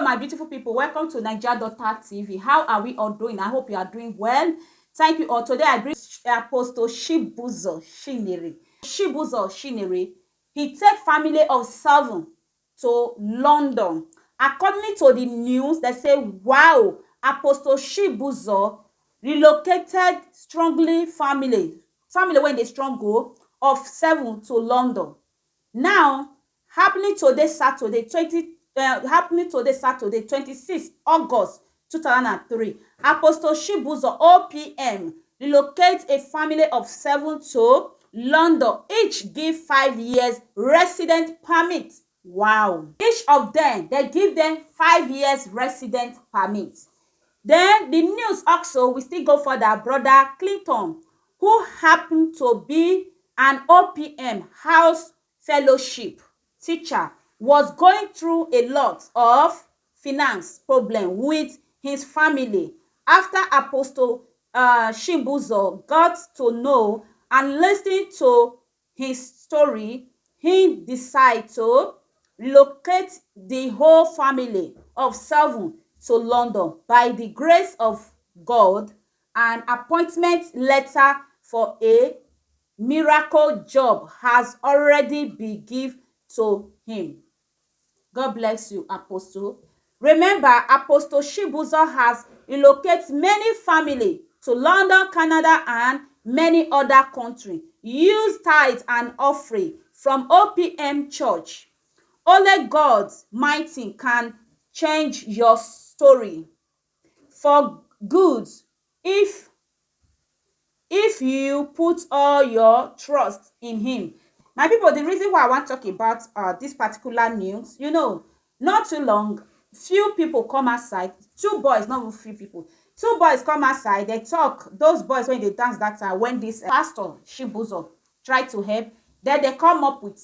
my beautiful people, welcome to Naija Daughter TV. How are we all doing? I hope you are doing well. Thank you all. Today I bring Apostle Chibuzor Shinere. Chibuzor Shinere, he take family of 7 to London. According to the news, they say, wow, Apostle Chibuzor relocated strongly family when they struggle of 7 to London. Now, happening today Saturday 26 August 2003, Apostle Chibuzor OPM relocates a family of 7 to London. Each give 5 years resident permit. Wow. Each of them, they give them 5 years resident permit. Then the news also, we still go for that brother Clinton, who happened to be an OPM house fellowship teacher, was going through a lot of finance problem with his family. After Apostle Chibuzor got to know and listen to his story, he decided to relocate the whole family of 7 to London. By the grace of God, an appointment letter for a miracle job has already been given to him. God bless you, Apostle. Remember, Apostle Chibuzor has relocated many families to London, Canada, and many other countries. Use tithe and offering from OPM Church. Only God mighty can change your story for good if you put all your trust in him. My people, the reason why I want to talk about this particular news, not too long, few people come outside, 2 boys, not even few people, 2 boys come outside, they talk. Those boys, when they dance that time, when this pastor Chibuzor try to help, then they come up with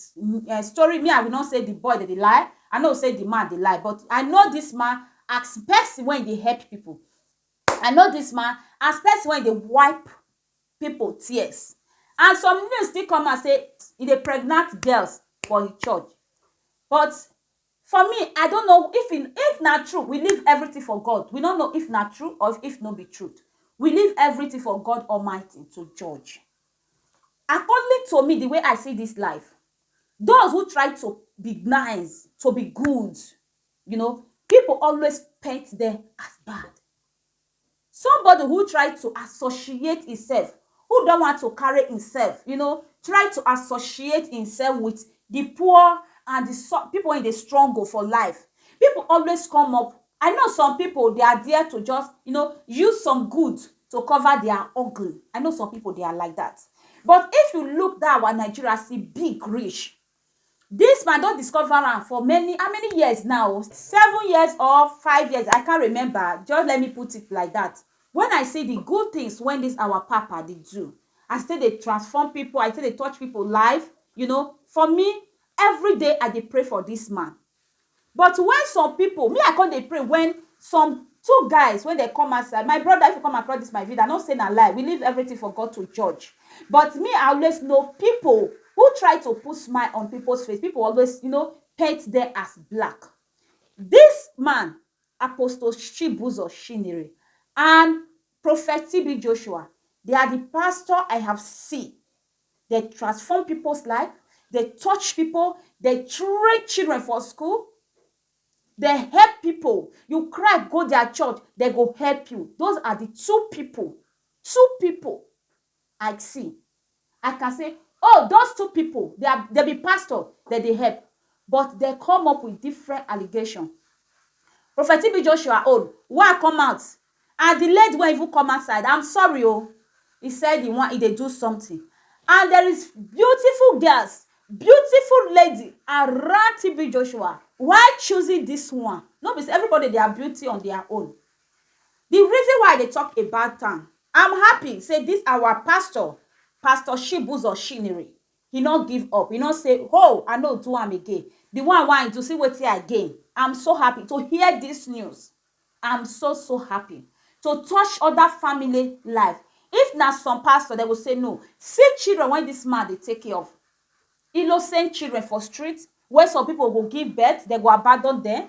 a story. Me, I will not say the boy that they lie, I know say the man they lie, but I know this man as person when they help people. I know this man as person when they wipe people tears. And some news still come and say e dey pregnant girls for the church. But for me, I don't know if not true. We leave everything for God. We don't know if not true or if no be truth. We leave everything for God Almighty to judge. According to me, the way I see this life, those who try to be nice, to be good, people always paint them as bad. Somebody who try to associate himself, who don't want to carry himself, try to associate himself with the poor and the people in the struggle for life. People always come up. I know some people, they are there to just, use some good to cover their ugly. I know some people, they are like that. But if you look that one, Nigeria see big rich. This man don't discover am for how many years now? 7 years or 5 years, I can't remember. Just let me put it like that. When I see the good things when this our papa they do, I say they transform people, I say they touch people life, for me, every day I dey pray for this man. But when some people, me I can't dey pray when some 2 guys, when they come outside, my brother, if you come across this my video, I'm not saying a lie, we leave everything for God to judge. But me, I always know people who try to put smile on people's face. People always, paint them as black. This man, Apostle Chibuzor Shinere, and Prophet TB Joshua, they are the pastor I have seen. They transform people's life. They touch people. They train children for school. They help people. You cry, go their church, they go help you. Those are the 2 people I see. I can say, oh, those 2 people, they be pastor that they help. But they come up with different allegations. Prophet TB Joshua own, why come out? And the lady when even come outside, I'm sorry, he said he dey do something. And there is beautiful girls, beautiful lady around TB Joshua. Why choosing this one? No, because everybody they are beauty on their own. The reason why they talk about time, I'm happy. Say this our pastor Chibuzor Shinere. He not give up. He not say, oh, I know do am again. The one wanting to see what here again. I'm so happy to hear this news. I'm so happy to touch other family life. If not some pastor, they will say no. See children when this man they take care of. Innocent children for streets, where some people will give birth, they go abandon them.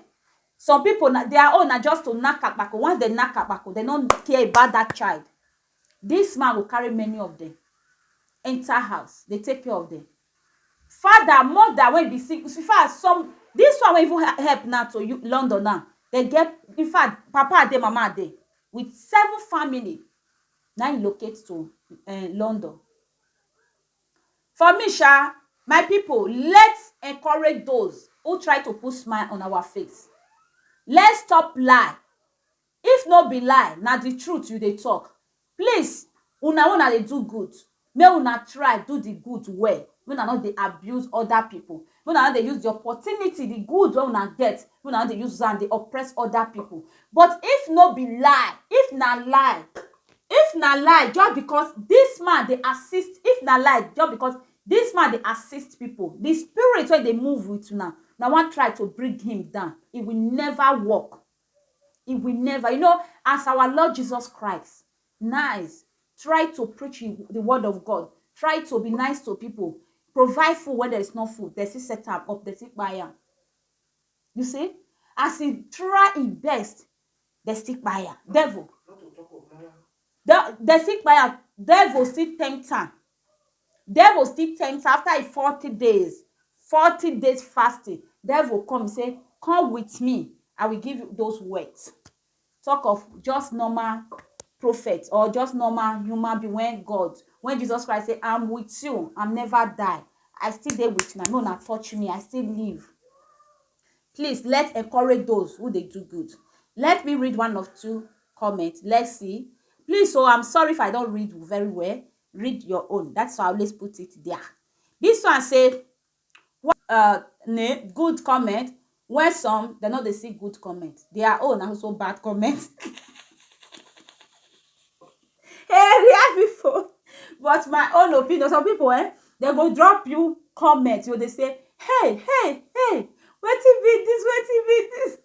Some people, their own are just to knack akpako. Once they knack akpako, they don't care about that child. This man will carry many of them enter house. They take care of them. Father, mother, when be sick. In fact, this one will even help now to you, London now. They get, in fact, papa dey, mama dey, with 7 family. Now he locates to London. For me, sha, my people, let's encourage those who try to put smile on our face. Let's stop lie. If no be lie, na the truth you dey talk. Please, una dey do good, make una try do the good well. Make una no dey abuse other people. Make una no dey use the opportunity, the good wey una get, make una no dey use am dey oppress other people. But if no be lie, if na lie just because this man dey assist, if na lie just because this man dey assist people, the spirit wey dey move with una, na wan try to bring him down, it will never work. It will never. You know, as our Lord Jesus Christ, nice, try to preach the word of God, try to be nice to people, provide food when there is no food, they still set up, they still buy am. You see, as he try his best, they still buy am. Devil, they still buy am. Devil still tempt am. Devil still tempt after 40 days fasting. Devil come say, come with me, I will give you those words. Talk of just normal prophet or just normal human being. When Jesus Christ say, I'm with you, I'm never die, I still there with you, no one touch me, I still live. Please, let's encourage those who they do good. Let me read 1 or 2 comments. Let's see. Please, so I'm sorry if I don't read very well. Read your own. That's why I always put it there. This one said, good comment. When some, they know they see good comment. Their own also bad comment. Hey, real people. But my own opinion, some people, they go drop you comments. They say, hey, wetin be this?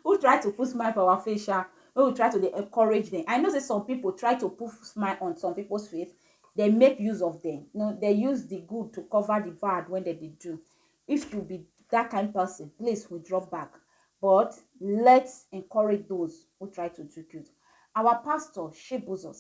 Who try to put smile for our face, who try to encourage them. I know that some people try to put smile on some people's face. They make use of them. You know, they use the good to cover the bad when they do. If you be that kind of person, please withdraw back. But let's encourage those who try to do good. Our pastor, Chibuzor,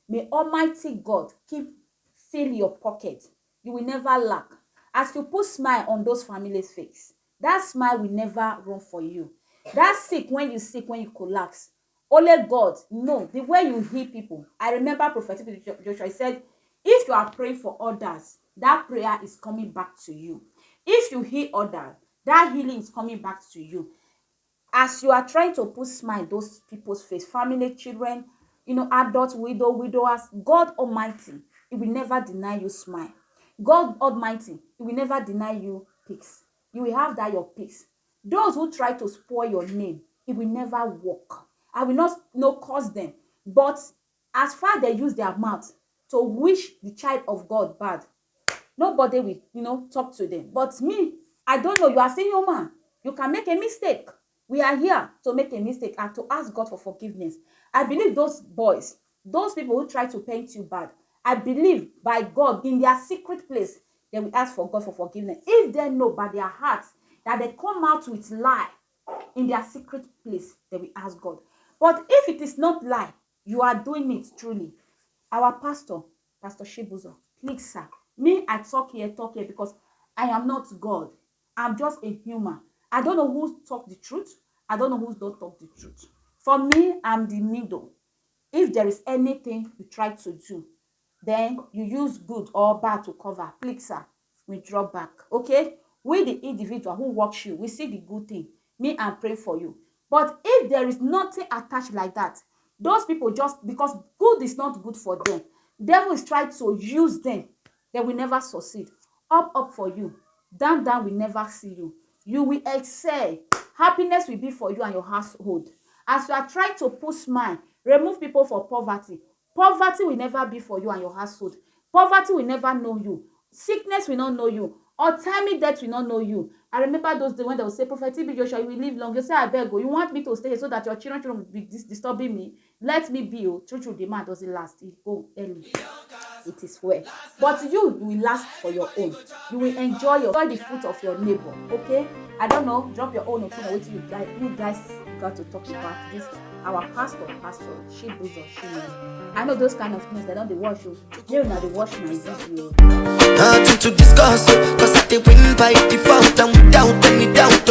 may Almighty God fill your pocket. You will never lack. As you put smile on those families' face, that smile will never run for you. That sick, when you collapse, only God know the way you heal people. I remember Prophet Joshua said, if you are praying for others, that prayer is coming back to you. If you heal others, that healing is coming back to you. As you are trying to put smile on those people's face, family, children, adults, widowers, God Almighty, He will never deny you smile. God Almighty, He will never deny you peace. You will have that your peace. Those who try to spoil your name, it will never work. I will not curse them. But as far they use their mouth to wish the child of God bad, nobody will, talk to them. But me, I don't know. You are still human. You can make a mistake. We are here to make a mistake and to ask God for forgiveness. I believe those boys, those people who try to paint you bad, I believe by God, in their secret place, they will ask for God for forgiveness. If they know by their hearts that they come out with lie in their secret place, they will ask God. But if it is not lie, you are doing it truly. Our pastor, Pastor Chibuzor, please, sir, me, I talk here because I am not God. I'm just a human. I don't know who talk the truth. I don't know who don't talk the truth. For me, I'm the middle. If there is anything you try to do, then you use good or bad to cover. Please, sir, withdraw back. Okay? We, the individual who watch you, we see the good thing. Me, I'm praying for you. But if there is nothing attached like that, those people just, because good is not good for them, devil is trying to use them, they will never succeed. Up for you. Down will never see you. You will excel. Happiness will be for you and your household. As you are trying to put smile, remove people for poverty. Poverty will never be for you and your household. Poverty will never know you. Sickness will not know you. Untimely death will not know you. I remember those days when they will say, Prophet TB Joshua, you will live long. You say, I beg you want me to stay here so that your children will be disturbing me? Let me be. True, the man doesn't last. It go early. It is well. But you will last for your own. You will enjoy the fruit of your neighbor. Okay? I don't know, drop your own opinion. What you guys got to talk about this. Our pastor Chibuzor. I know those kind of things they don't they watch you. They now they watch my video. Nothing to discuss, cause I they win by default and without any doubt.